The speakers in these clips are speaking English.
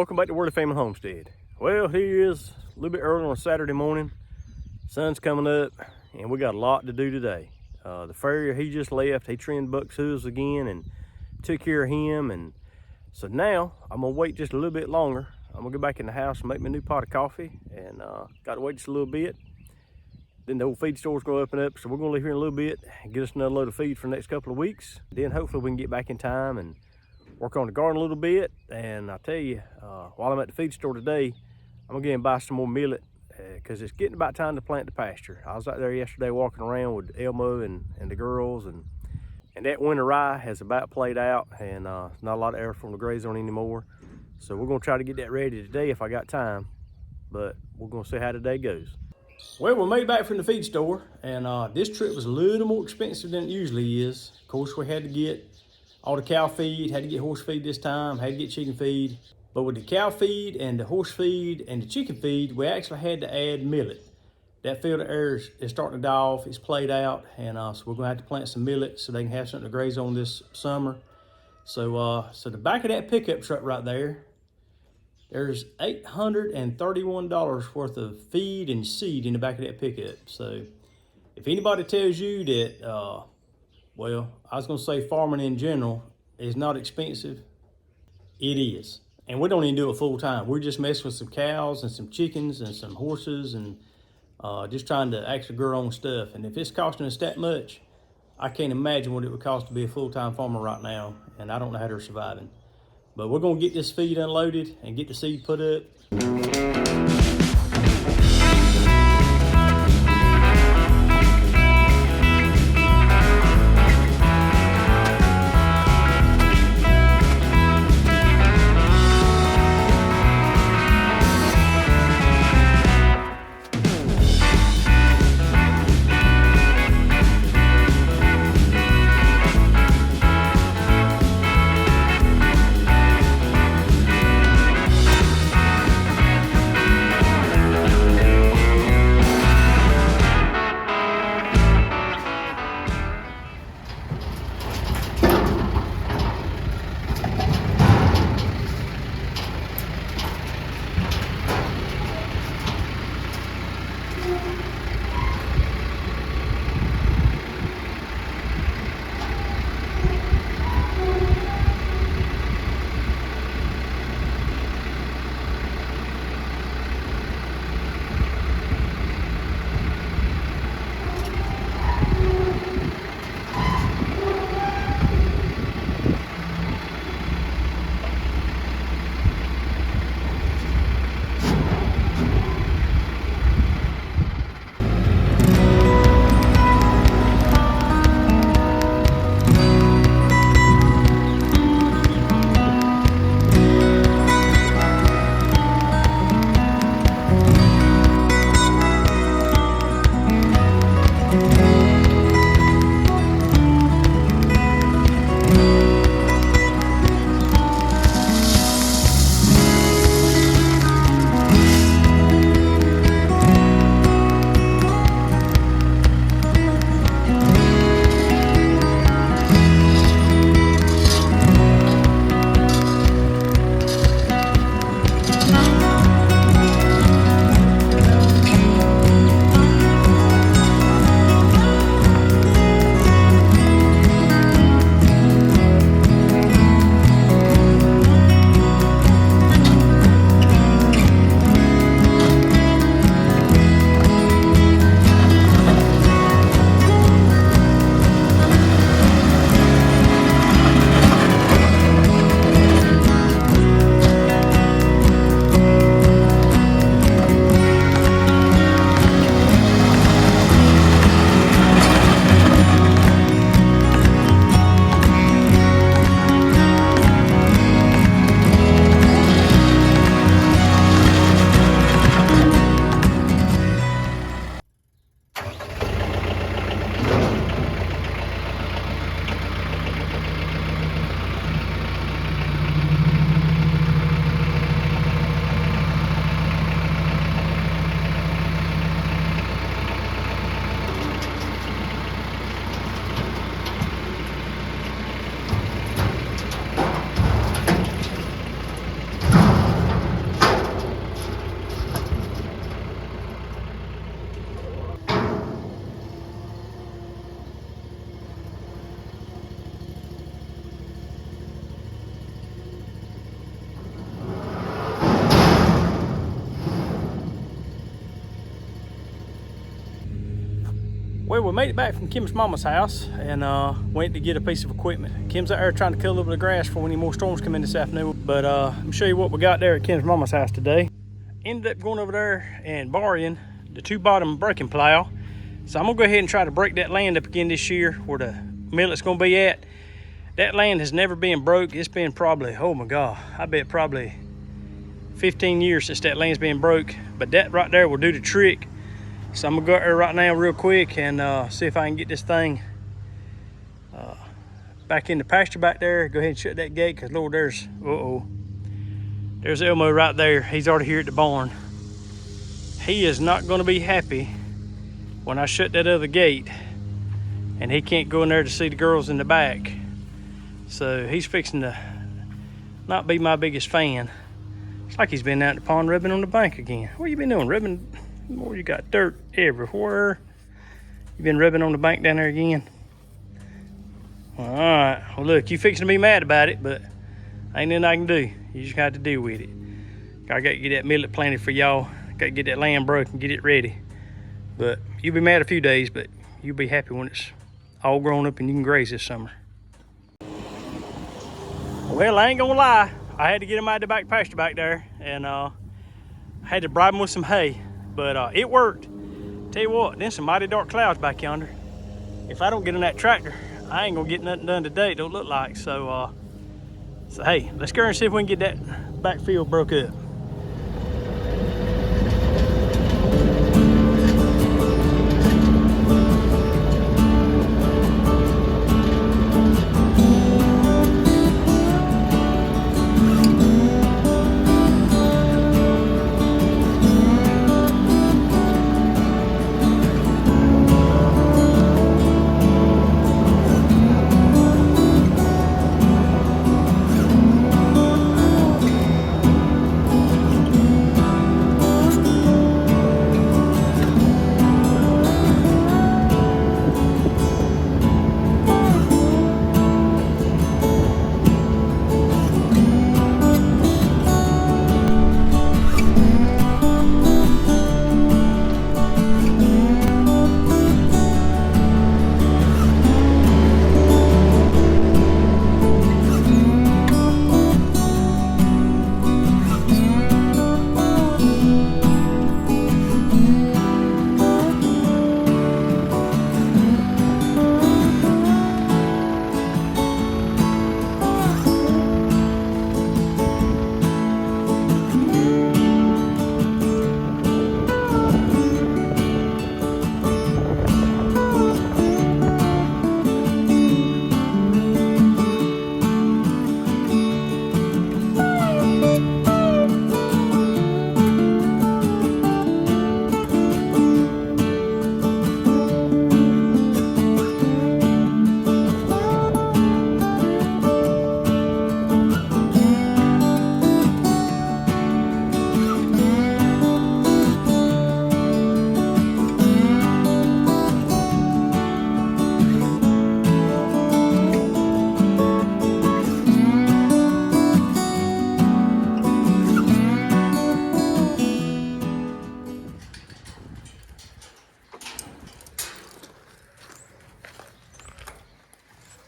welcome back to Worthy Family Homestead. Well, here is a little bit early on a Saturday morning. Sun's coming up and we got a lot to do today. The farrier, he just left. He trimmed Buck's hooves again and took care of him. And so now I'm gonna wait just a little bit longer. I'm gonna go back in the house and make me a new pot of coffee, and gotta wait just a little bit. Then the old feed store's gonna open up, so we're gonna leave here in a little bit and get us another load of feed for the next couple of weeks. Then hopefully we can get back in time and work on the garden a little bit. And I tell you, while I'm at the feed store today, I'm gonna go and buy some more millet because it's getting about time to plant the pasture. I was out there yesterday walking around with Elmo and the girls, and that winter rye has about played out, and not a lot of air from the graze on anymore. So we're gonna try to get that ready today if I got time, but we're gonna see how today goes. Well, we made it back from the feed store, and this trip was a little more expensive than it usually is. Of course, we had to get all the cow feed, had to get horse feed this time, had to get chicken feed. But with the cow feed and the horse feed and the chicken feed, we actually had to add millet. That field of air is starting to die off, it's played out, and so we're gonna have to plant some millet so they can have something to graze on this summer. So the back of that pickup truck right there, there's $831 worth of feed and seed in the back of that pickup. So if anybody tells you that, well, I was gonna say farming in general is not expensive, it is. And we don't even do it full time. We're just messing with some cows and some chickens and some horses and just trying to actually grow our own stuff. And if it's costing us that much, I can't imagine what it would cost to be a full-time farmer right now, and I don't know how they're surviving. But we're gonna get this feed unloaded and get the seed put up. Well, we made it back from Kim's mama's house and went to get a piece of equipment. Kim's out there trying to cut a little bit of grass for when any more storms come in this afternoon. But let me show you what we got there at Kim's mama's house today. Ended up going over there and borrowing the 2-bottom breaking plow. So I'm gonna go ahead and try to break that land up again this year where the millet's gonna be at. That land has never been broke. It's been probably, oh my God, I bet probably 15 years since that land's been broke. But that right there will do the trick. So I'm gonna go out there right now real quick and see if I can get this thing back in the pasture back there. Go ahead and shut that gate, because Lord, there's, there's Elmo right there. He's already here at the barn. He is not gonna be happy when I shut that other gate and he can't go in there to see the girls in the back. So he's fixing to not be my biggest fan. It's like he's been out in the pond rubbing on the bank again. What you been doing, rubbing? Boy, you got dirt everywhere. You been rubbing on the bank down there again? All right, well look, you fixing to be mad about it, but ain't nothing I can do. You just got to deal with it. I got to get that millet planted for y'all. Got to get that land broke and get it ready. But you'll be mad a few days, but you'll be happy when it's all grown up and you can graze this summer. Well, I ain't gonna lie. I had to get him out of the back pasture back there, and I had to bribe him with some hay, but it worked. Tell you what, then some mighty dark clouds back yonder. If I don't get in that tractor, I ain't gonna get nothing done today, it don't look like. So hey, let's go and see if we can get that back field broke up.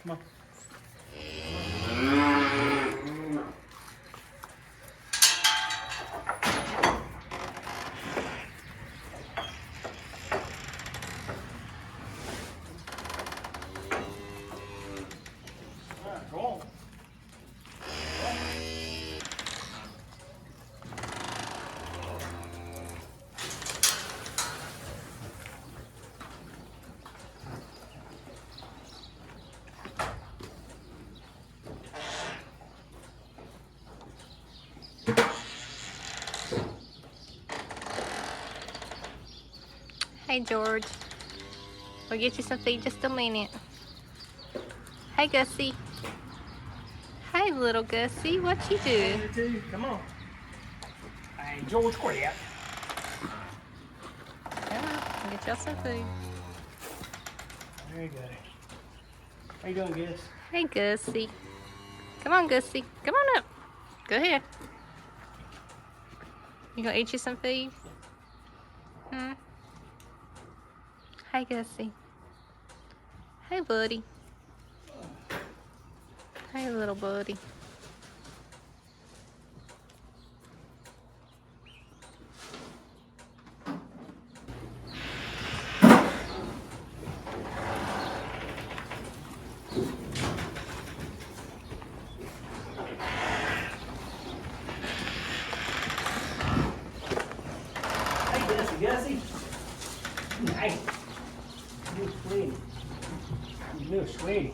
Come on. Go on. Hey George, we'll get you some feed just a minute. Hey Gussie. Hey little Gussie, what you doing? Come on. Hey George, quit. Come on, get y'all some food. There you go. How you doing, Gus? Hey Gussie. Come on Gussie, come on up. Go ahead. You gonna eat you some feed? Hmm? Hi Gussie. Hey, buddy. Hey, little buddy. Gussie. Hey. You're sweaty. You're sweaty.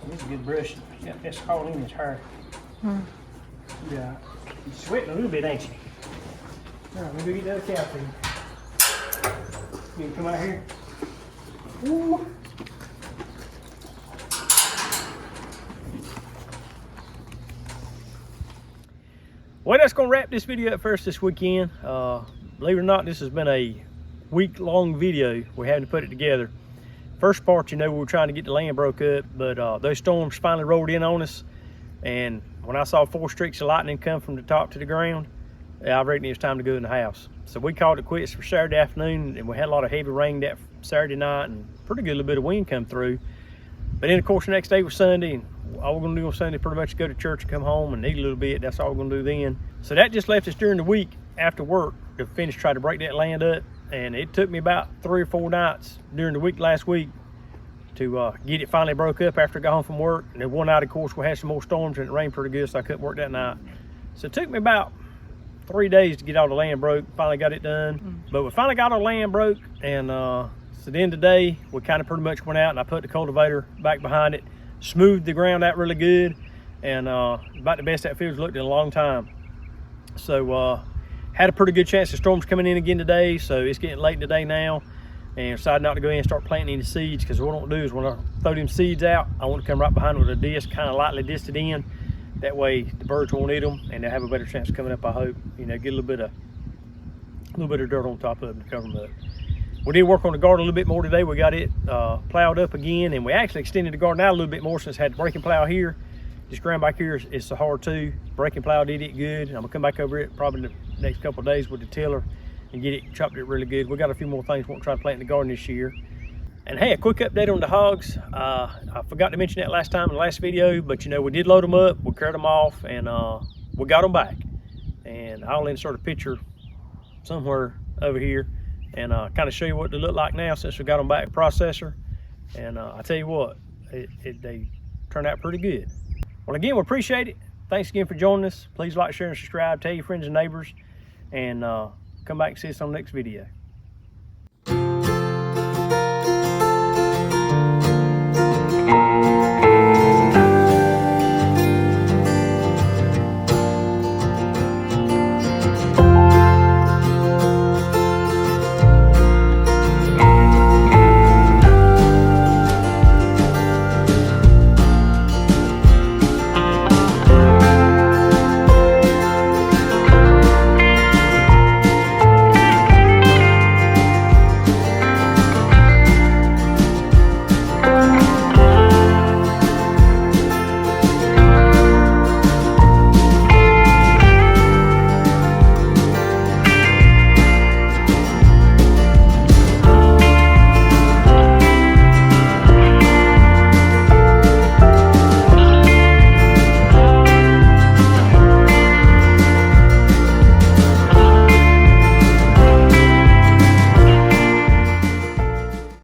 This is a good brush. Yeah, that's all in his hair. Yeah. You're sweating a little bit, ain't you? All right, let me go get the other cow for you. You can come out here. Ooh. Well, that's going to wrap this video up first this weekend. Believe it or not, this has been a week-long video. We're having to put it together. First part, you know, we were trying to get the land broke up, but those storms finally rolled in on us. And when I saw 4 streaks of lightning come from the top to the ground, I reckon it was time to go in the house. So we called it quits for Saturday afternoon, and we had a lot of heavy rain that Saturday night and pretty good little bit of wind come through. But then, of course, the next day was Sunday, and all we're going to do on Sunday is pretty much go to church and come home and eat a little bit. That's all we're going to do then. So that just left us during the week after work to finish trying to break that land up. And it took me about 3 or 4 nights during the week last week to get it finally broke up after I got home from work. And then one night, of course, we had some more storms and it rained pretty good, so I couldn't work that night. So it took me about 3 days to get all the land broke. Finally got it done. But we finally got our land broke, and so at the end of the day, we kind of pretty much went out and I put the cultivator back behind it, smoothed the ground out really good, and about the best that field's looked in a long time. So had a pretty good chance of storms coming in again today, so it's getting late in the day now, and decided not to go in and start planting any seeds, because what I want to do is when I throw them seeds out, I want to come right behind with a disc, kind of lightly disted in. That way the birds won't eat them, and they'll have a better chance of coming up, I hope. You know, get a little bit of dirt on top of them to cover them up. We did work on the garden a little bit more today. We got it plowed up again, and we actually extended the garden out a little bit more since I had the breaking plow here. This ground back here is so hard too. Breaking plow did it good. I'm gonna come back over it probably the next couple of days with the tiller and get it chopped it really good. We got a few more things we want to try to plant in the garden this year. And hey, a quick update on the hogs. I forgot to mention that last time in the last video, but you know, we did load them up, we carried them off, and we got them back. And I'll insert a picture somewhere over here and kind of show you what they look like now since we got them back processor. And I tell you what, they turned out pretty good. Well, again, we appreciate it. Thanks again for joining us. Please like, share, and subscribe. Tell your friends and neighbors, and come back and see us on the next video.